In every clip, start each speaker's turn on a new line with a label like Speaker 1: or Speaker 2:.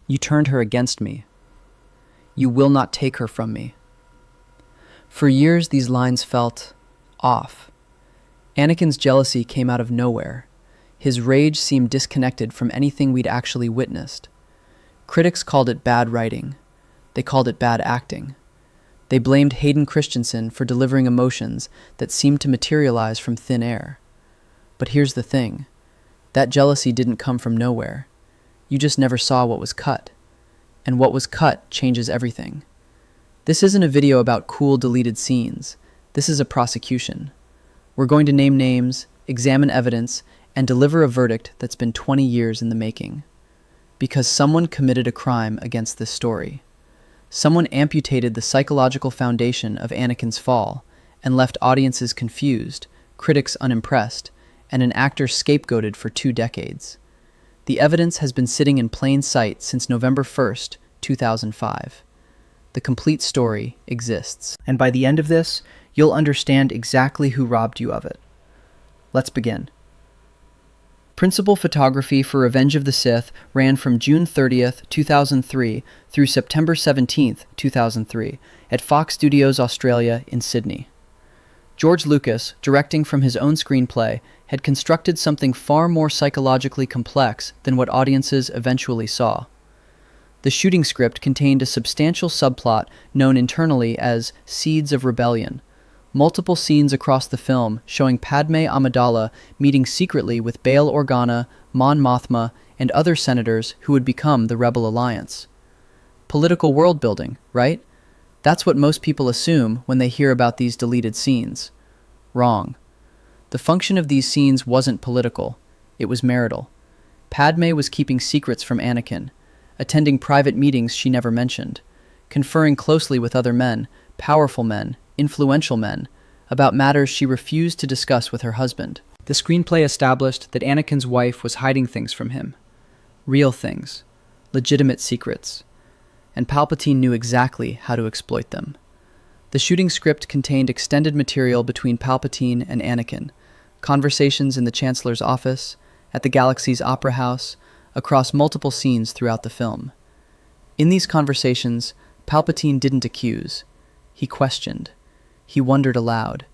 Speaker 1: You turned her against me. You will not take her from me. For years, these lines felt off. Anakin's jealousy came out of nowhere. His rage seemed disconnected from anything we'd actually witnessed. Critics called it bad writing. They called it bad acting. They blamed Hayden Christensen for delivering emotions that seemed to materialize from thin air. But here's the thing. That jealousy didn't come from nowhere. You just never saw what was cut. And what was cut changes everything. This isn't a video about cool deleted scenes. This is a prosecution. We're going to name names, examine evidence, and deliver a verdict that's been 20 years in the making. Because someone committed a crime against this story. Someone amputated the psychological foundation of Anakin's fall and left audiences confused, critics unimpressed, and an actor scapegoated for 2 decades. The evidence has been sitting in plain sight since November 1st, 2005. The complete story exists. And by the end of this, you'll understand exactly who robbed you of it. Let's begin. Principal photography for Revenge of the Sith ran from June 30th, 2003 through September 17th, 2003 at Fox Studios Australia in Sydney. George Lucas, directing from his own screenplay, had constructed something far more psychologically complex than what audiences eventually saw. The shooting script contained a substantial subplot known internally as Seeds of Rebellion, multiple scenes across the film showing Padmé Amidala meeting secretly with Bail Organa, Mon Mothma, and other senators who would become the Rebel Alliance. Political world building, right? That's what most people assume when they hear about these deleted scenes. Wrong. The function of these scenes wasn't political, it was marital. Padmé was keeping secrets from Anakin, attending private meetings she never mentioned, conferring closely with other men, powerful men, influential men, about matters she refused to discuss with her husband. The screenplay established that Anakin's wife was hiding things from him. Real things. Legitimate secrets. And Palpatine knew exactly how to exploit them. The shooting script contained extended material between Palpatine and Anakin, conversations in the Chancellor's office, at the Galaxy's Opera House, across multiple scenes throughout the film. In these conversations, Palpatine didn't accuse. He questioned. He wondered aloud.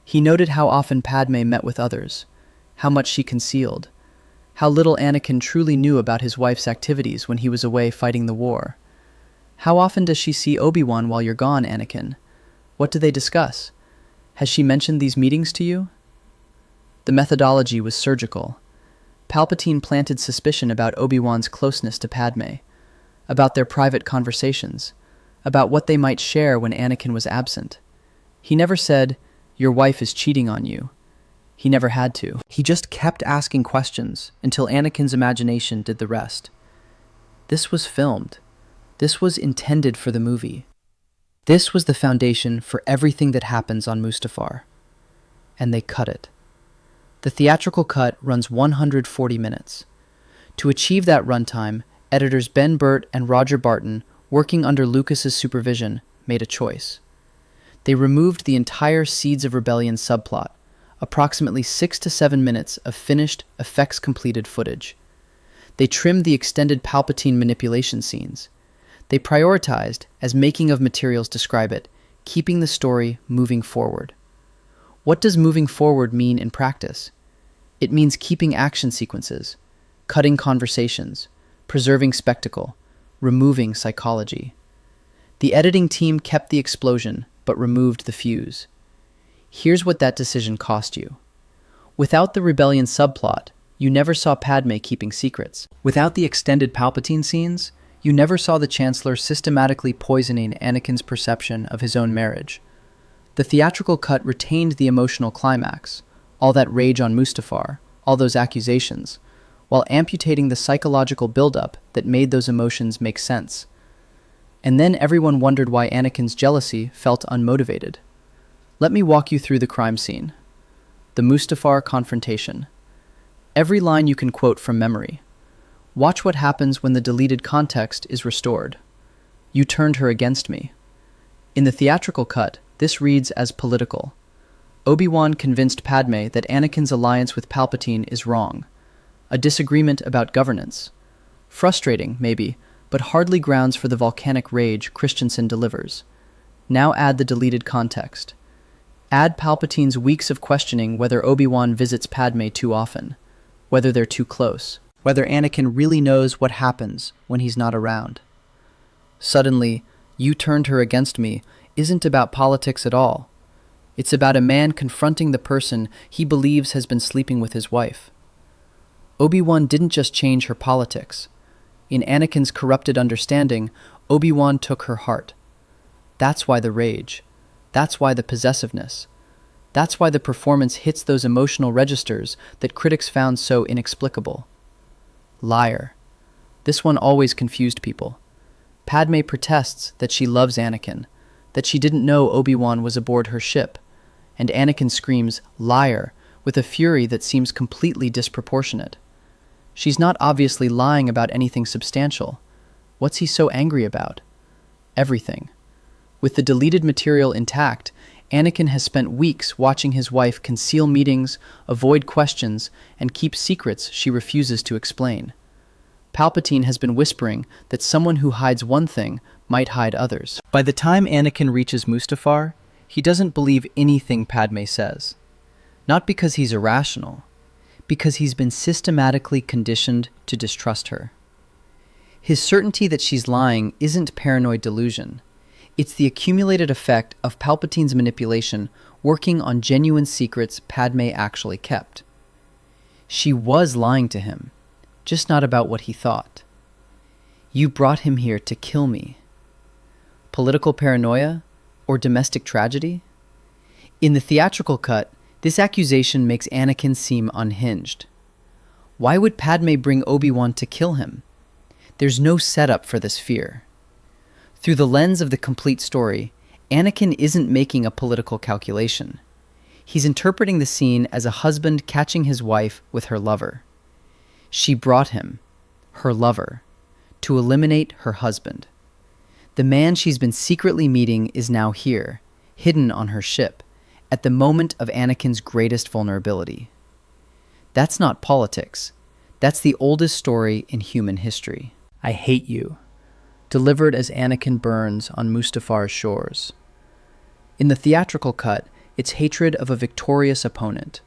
Speaker 1: He noted how often Padmé met with others, how much she concealed, how little Anakin truly knew about his wife's activities when he was away fighting the war. How often does she see Obi-Wan while you're gone, Anakin? What do they discuss? Has she mentioned these meetings to you? The methodology was surgical. Palpatine planted suspicion about Obi-Wan's closeness to Padmé, about their private conversations, about what they might share when Anakin was absent. He never said, "Your wife is cheating on you." He never had to. He just kept asking questions until Anakin's imagination did the rest. This was filmed. This was intended for the movie. This was the foundation for everything that happens on Mustafar. And they cut it. The theatrical cut runs 140 minutes. To achieve that runtime, editors Ben Burtt and Roger Barton, working under Lucas's supervision, made a choice. They removed the entire Seeds of Rebellion subplot, approximately 6 to 7 minutes of finished, effects-completed footage. They trimmed the extended Palpatine manipulation scenes. They prioritized, as making-of materials describe it, keeping the story moving forward. What does moving forward mean in practice? It means keeping action sequences, cutting conversations, preserving spectacle, removing psychology. The editing team kept the explosion, but removed the fuse. Here's what that decision cost you. Without the rebellion subplot, you never saw Padmé keeping secrets. Without the extended Palpatine scenes, you never saw the Chancellor systematically poisoning Anakin's perception of his own marriage. The theatrical cut retained the emotional climax, all that rage on Mustafar, all those accusations, while amputating the psychological buildup that made those emotions make sense. And then everyone wondered why Anakin's jealousy felt unmotivated. Let me walk you through the crime scene. The Mustafar confrontation. Every line you can quote from memory. Watch what happens when the deleted context is restored. You turned her against me. In the theatrical cut, this reads as political. Obi-Wan convinced Padmé that Anakin's alliance with Palpatine is wrong. A disagreement about governance. Frustrating, maybe, but hardly grounds for the volcanic rage Christensen delivers. Now add the deleted context. Add Palpatine's weeks of questioning whether Obi-Wan visits Padmé too often, whether they're too close, whether Anakin really knows what happens when he's not around. Suddenly, "You turned her against me" isn't about politics at all. It's about a man confronting the person he believes has been sleeping with his wife. Obi-Wan didn't just change her politics. In Anakin's corrupted understanding, Obi-Wan took her heart. That's why the rage. That's why the possessiveness. That's why the performance hits those emotional registers that critics found so inexplicable. Liar. This one always confused people. Padmé protests that she loves Anakin, that she didn't know Obi-Wan was aboard her ship, and Anakin screams, "Liar," with a fury that seems completely disproportionate. She's not obviously lying about anything substantial. What's he so angry about? Everything. With the deleted material intact, Anakin has spent weeks watching his wife conceal meetings, avoid questions, and keep secrets she refuses to explain. Palpatine has been whispering that someone who hides one thing might hide others. By the time Anakin reaches Mustafar, he doesn't believe anything Padmé says. Not because he's irrational, because he's been systematically conditioned to distrust her. His certainty that she's lying isn't paranoid delusion. It's the accumulated effect of Palpatine's manipulation working on genuine secrets Padmé actually kept. She was lying to him, just not about what he thought. "You brought him here to kill me." Political paranoia or domestic tragedy? In the theatrical cut, this accusation makes Anakin seem unhinged. Why would Padmé bring Obi-Wan to kill him? There's no setup for this fear. Through the lens of the complete story, Anakin isn't making a political calculation. He's interpreting the scene as a husband catching his wife with her lover. She brought him, her lover, to eliminate her husband. The man she's been secretly meeting is now here, hidden on her ship, at the moment of Anakin's greatest vulnerability. That's not politics. That's the oldest story in human history. "I hate you," delivered as Anakin burns on Mustafar's shores. In the theatrical cut, it's hatred of a victorious opponent,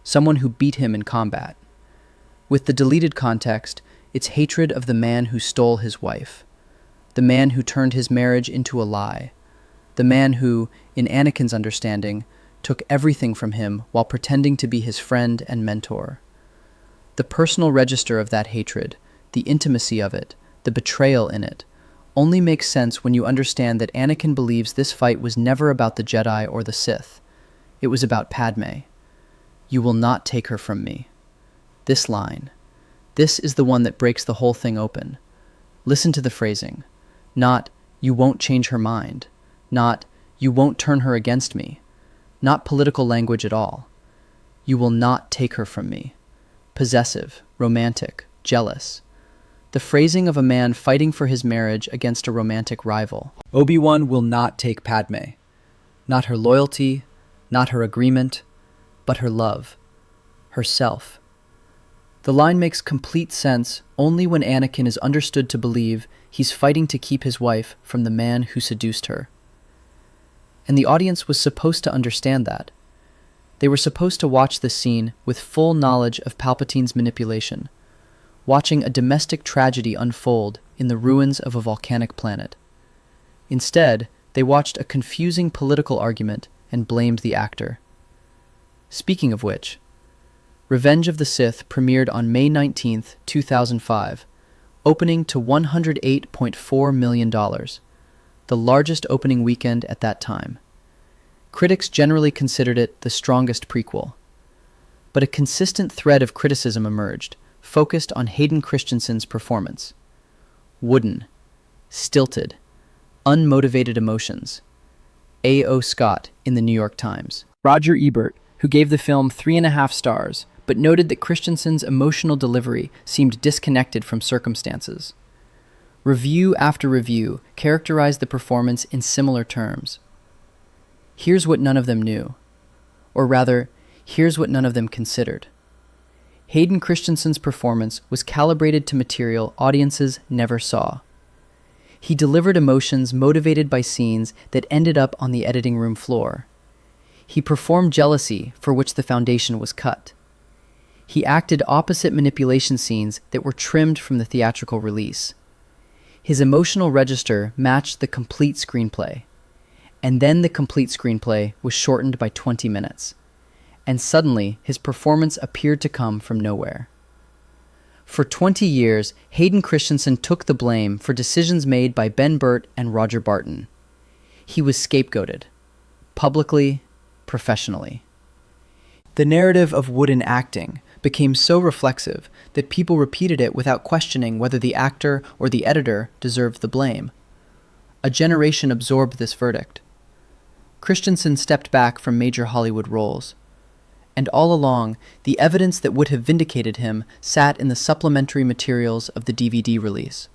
Speaker 1: someone who beat him in combat. With the deleted context, it's hatred of the man who stole his wife, the man who turned his marriage into a lie, the man who, in Anakin's understanding, took everything from him while pretending to be his friend and mentor. The personal register of that hatred, the intimacy of it, the betrayal in it, only makes sense when you understand that Anakin believes this fight was never about the Jedi or the Sith. It was about Padmé. "You will not take her from me." This line. This is the one that breaks the whole thing open. Listen to the phrasing. Not, "You won't change her mind." Not, "You won't turn her against me." Not political language at all. "You will not take her from me." Possessive, romantic, jealous. The phrasing of a man fighting for his marriage against a romantic rival. Obi-Wan will not take Padmé. Not her loyalty, not her agreement, but her love, herself. The line makes complete sense only when Anakin is understood to believe he's fighting to keep his wife from the man who seduced her. And the audience was supposed to understand that. They were supposed to watch this scene with full knowledge of Palpatine's manipulation, watching a domestic tragedy unfold in the ruins of a volcanic planet. Instead, they watched a confusing political argument and blamed the actor. Speaking of which, Revenge of the Sith premiered on May 19, 2005, opening to $108.4 million, the largest opening weekend at that time. Critics generally considered it the strongest prequel. But a consistent thread of criticism emerged, focused on Hayden Christensen's performance. Wooden, stilted, unmotivated emotions. A.O. Scott in the New York Times. Roger Ebert, who gave the film 3.5 stars, but noted that Christensen's emotional delivery seemed disconnected from circumstances. Review after review characterized the performance in similar terms. Here's what none of them knew. Or rather, here's what none of them considered. Hayden Christensen's performance was calibrated to material audiences never saw. He delivered emotions motivated by scenes that ended up on the editing room floor. He performed jealousy for which the foundation was cut. He acted opposite manipulation scenes that were trimmed from the theatrical release. His emotional register matched the complete screenplay. And then the complete screenplay was shortened by 20 minutes. And suddenly, his performance appeared to come from nowhere. For 20 years, Hayden Christensen took the blame for decisions made by Ben Burtt and Roger Barton. He was scapegoated, publicly, professionally. The narrative of wooden acting became so reflexive that people repeated it without questioning whether the actor or the editor deserved the blame. A generation absorbed this verdict. Christensen stepped back from major Hollywood roles. And all along, the evidence that would have vindicated him sat in the supplementary materials of the DVD release,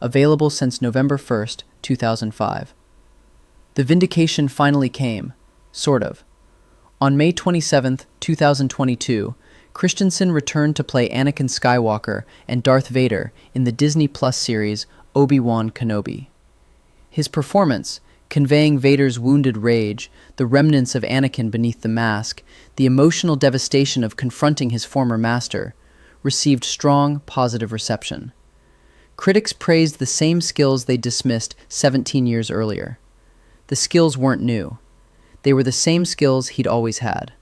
Speaker 1: available since November 1st, 2005. The vindication finally came, sort of. On May 27, 2022, Christensen returned to play Anakin Skywalker and Darth Vader in the Disney Plus series Obi-Wan Kenobi. His performance, conveying Vader's wounded rage, the remnants of Anakin beneath the mask, the emotional devastation of confronting his former master, received strong, positive reception. Critics praised the same skills they dismissed 17 years earlier. The skills weren't new. They were the same skills he'd always had.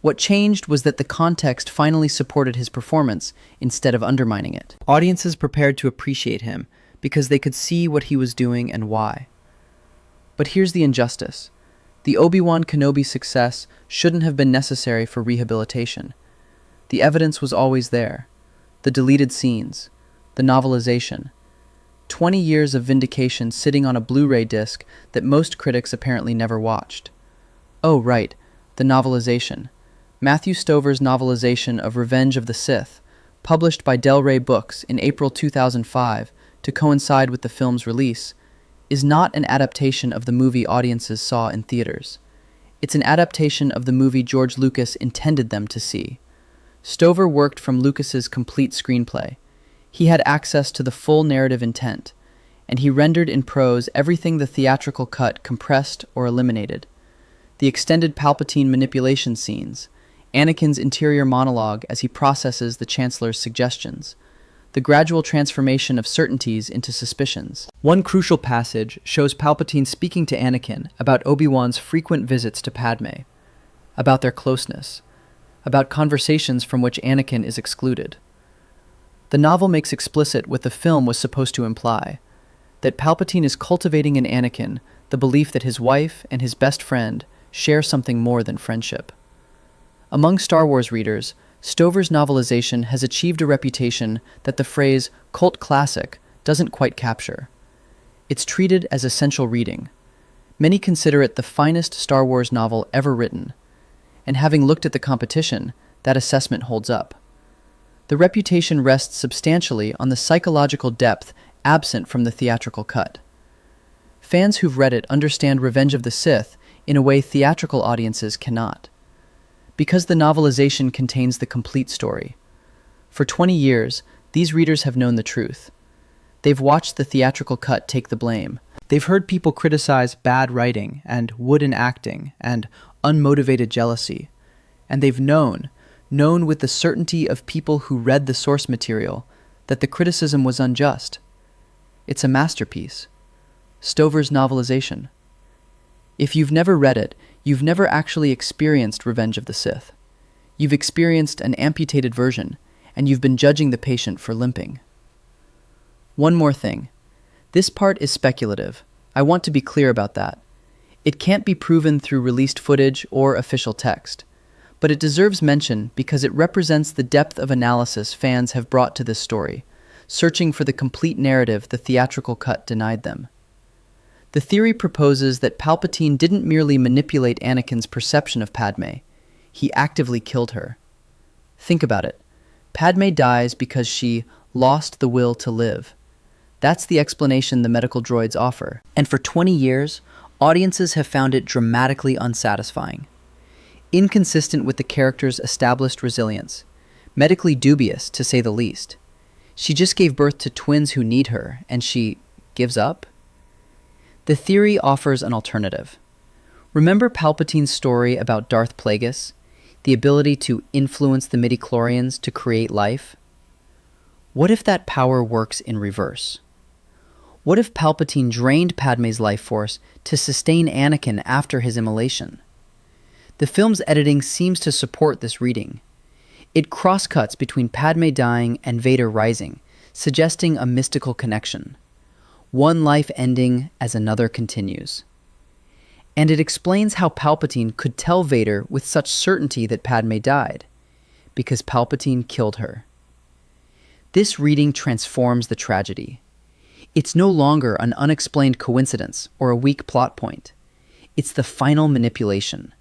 Speaker 1: What changed was that the context finally supported his performance instead of undermining it. Audiences prepared to appreciate him because they could see what he was doing and why. But here's the injustice. The Obi-Wan Kenobi success shouldn't have been necessary for rehabilitation. The evidence was always there. The deleted scenes. The novelization. 20 years of vindication sitting on a Blu-ray disc that most critics apparently never watched. Oh, right. The novelization. Matthew Stover's novelization of Revenge of the Sith, published by Del Rey Books in April 2005 to coincide with the film's release, is not an adaptation of the movie audiences saw in theaters. It's an adaptation of the movie George Lucas intended them to see. Stover worked from Lucas's complete screenplay. He had access to the full narrative intent, and he rendered in prose everything the theatrical cut compressed or eliminated. The extended Palpatine manipulation scenes, Anakin's interior monologue as he processes the Chancellor's suggestions, the gradual transformation of certainties into suspicions. One crucial passage shows Palpatine speaking to Anakin about Obi-Wan's frequent visits to Padmé, about their closeness, about conversations from which Anakin is excluded. The novel makes explicit what the film was supposed to imply, that Palpatine is cultivating in Anakin the belief that his wife and his best friend share something more than friendship. Among Star Wars readers, Stover's novelization has achieved a reputation that the phrase cult classic doesn't quite capture. It's treated as essential reading. Many consider it the finest Star Wars novel ever written, and having looked at the competition, that assessment holds up. The reputation rests substantially on the psychological depth absent from the theatrical cut. Fans who've read it understand Revenge of the Sith in a way theatrical audiences cannot. Because the novelization contains the complete story. For 20 years, these readers have known the truth. They've watched the theatrical cut take the blame. They've heard people criticize bad writing and wooden acting and unmotivated jealousy. And they've known with the certainty of people who read the source material, that the criticism was unjust. It's a masterpiece. Stover's novelization. If you've never read it, you've never actually experienced Revenge of the Sith. You've experienced an amputated version, and you've been judging the patient for limping. One more thing. This part is speculative. I want to be clear about that. It can't be proven through released footage or official text, but it deserves mention because it represents the depth of analysis fans have brought to this story, searching for the complete narrative the theatrical cut denied them. The theory proposes that Palpatine didn't merely manipulate Anakin's perception of Padmé, he actively killed her. Think about it. Padmé dies because she lost the will to live. That's the explanation the medical droids offer. And for 20 years, audiences have found it dramatically unsatisfying. Inconsistent with the character's established resilience. Medically dubious, to say the least. She just gave birth to twins who need her, and she gives up? The theory offers an alternative. Remember Palpatine's story about Darth Plagueis, the ability to influence the midichlorians to create life? What if that power works in reverse? What if Palpatine drained Padmé's life force to sustain Anakin after his immolation? The film's editing seems to support this reading. It cross-cuts between Padmé dying and Vader rising, suggesting a mystical connection. One life ending as another continues. And it explains how Palpatine could tell Vader with such certainty that Padmé died, because Palpatine killed her. This reading transforms the tragedy. It's no longer an unexplained coincidence or a weak plot point. It's the final manipulation.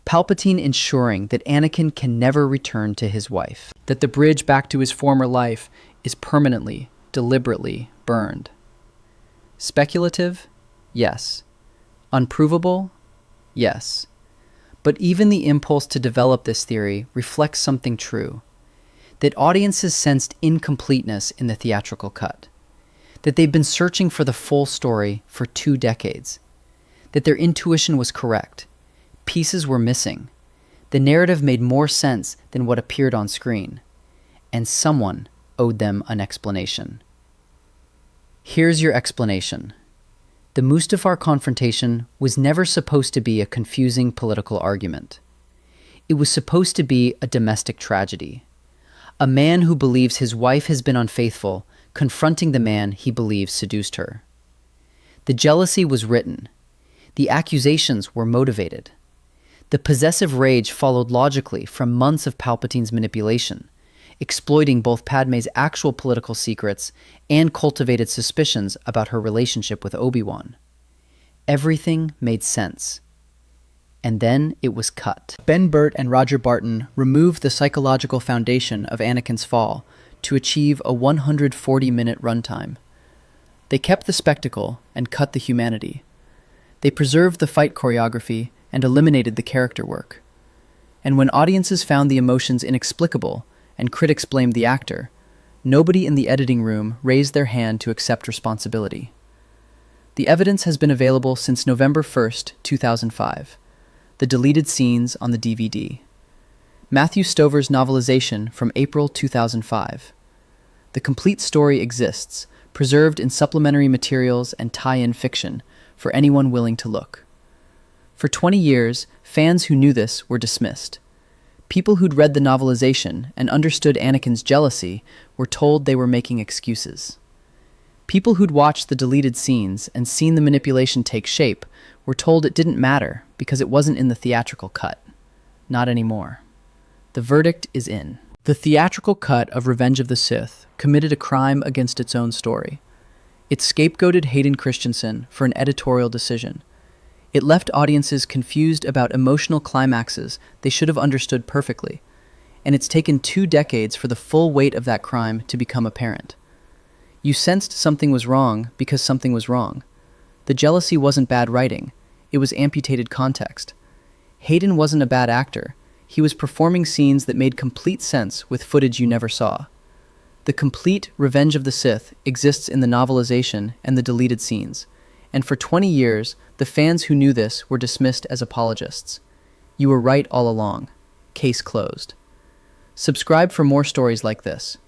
Speaker 1: Palpatine ensuring that Anakin can never return to his wife, that the bridge back to his former life is permanently, deliberately burned. Speculative? Yes. Unprovable? Yes. But even the impulse to develop this theory reflects something true, that audiences sensed incompleteness in the theatrical cut, that they've been searching for the full story for 2 decades, that their intuition was correct. Pieces were missing. The narrative made more sense than what appeared on screen, and someone owed them an explanation. Here's your explanation. The Mustafar confrontation was never supposed to be a confusing political argument. It was supposed to be a domestic tragedy. A man who believes his wife has been unfaithful, confronting the man he believes seduced her. The jealousy was written. The accusations were motivated. The possessive rage followed logically from months of Palpatine's manipulation, exploiting both Padmé's actual political secrets and cultivated suspicions about her relationship with Obi-Wan. Everything made sense. And then it was cut. Ben Burtt and Roger Barton removed the psychological foundation of Anakin's fall to achieve a 140-minute runtime. They kept the spectacle and cut the humanity. They preserved the fight choreography and eliminated the character work. And when audiences found the emotions inexplicable and critics blamed the actor, nobody in the editing room raised their hand to accept responsibility. The evidence has been available since November 1st, 2005, the deleted scenes on the DVD. Matthew Stover's novelization from April 2005. The complete story exists, preserved in supplementary materials and tie-in fiction for anyone willing to look. For 20 years, fans who knew this were dismissed. People who'd read the novelization and understood Anakin's jealousy were told they were making excuses. People who'd watched the deleted scenes and seen the manipulation take shape were told it didn't matter because it wasn't in the theatrical cut. Not anymore. The verdict is in. The theatrical cut of Revenge of the Sith committed a crime against its own story. It scapegoated Hayden Christensen for an editorial decision. It left audiences confused about emotional climaxes they should have understood perfectly, and it's taken 2 decades for the full weight of that crime to become apparent. You sensed something was wrong because something was wrong. The jealousy wasn't bad writing, it was amputated context. Hayden wasn't a bad actor, he was performing scenes that made complete sense with footage you never saw. The complete Revenge of the Sith exists in the novelization and the deleted scenes, and for 20 years, the fans who knew this were dismissed as apologists. You were right all along. Case closed. Subscribe for more stories like this.